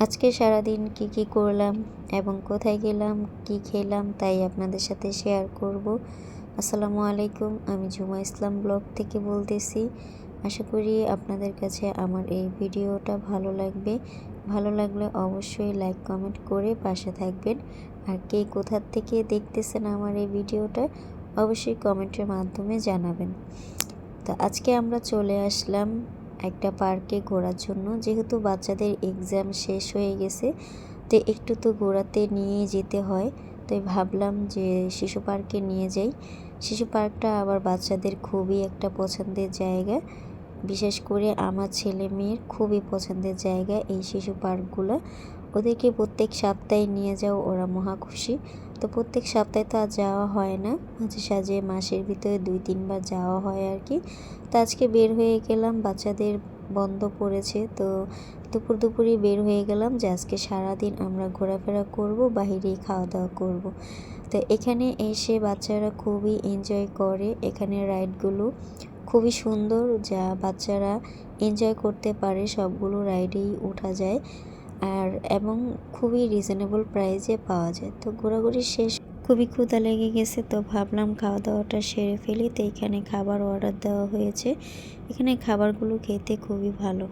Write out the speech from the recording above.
আজকে সারাদিন কি করলাম এবং কোথায় গেলাম, কি খেলাম তাই আপনাদের সাথে শেয়ার করব। আসসালামু আলাইকুম, আমি ঝুমা ইসলাম ব্লগ থেকে বলতেছি। আশা করি আপনাদের কাছে আমার এই ভিডিওটা ভালো লাগবে। ভালো লাগলে অবশ্যই লাইক কমেন্ট করে পাশে থাকবেন। আর কে কোথা থেকে দেখতেছেন আমার এই ভিডিওটা অবশ্যই কমেন্টের মাধ্যমে জানাবেন। তো আজকে আমরা চলে আসলাম একটা পার্কে ঘোরার জন্য। যেহেতু বাচ্চাদের এক্সাম শেষ হয়ে গেছে, তো একটু তো ঘোরাতে নিয়ে যেতে হয়। তো ভাবলাম যে শিশু পার্কে নিয়ে যাই। শিশু পার্কটা আবার বাচ্চাদের খুবই একটা পছন্দের জায়গা। বিশেষ করে আমার ছেলে মেয়ের খুবই পছন্দের জায়গা এই শিশু পার্কগুলো। ওদেরকে প্রত্যেক সপ্তাহে নিয়ে যাও, ওরা মহা খুশি। তো প্রত্যেক সপ্তাহে তো আর যাওয়া হয় না, মাঝে সাঝে মাসের ভিতরে 2-3 বার যাওয়া হয় আর কি। তো আজকে বের হয়ে গেলাম, বাচ্চাদের বন্ধ পড়েছে, তো দুপুরই বের হয়ে গেলাম যে আজকে সারাদিন আমরা ঘোরাফেরা করব, বাহিরেই খাওয়া দাওয়া করব। তো এখানে এসে বাচ্চারা খুবই এনজয় করে। এখানে রাইডগুলো খুবই সুন্দর, যা বাচ্চারা এনজয় করতে পারে, সবগুলো রাইডেই ওঠা যায় আর এবং খুবই রিজনেবল প্রাইসে পাওয়া যায়। তো ঘোরাঘুরি শেষ, খুবই ক্ষুধা লেগে গেছে, তো ভাবলাম খাওয়া দাওয়াটা সেরে ফেলি। তো এখানে খাবার অর্ডার দেওয়া হয়েছে। এখানে খাবারগুলো খেতে খুবই ভালো।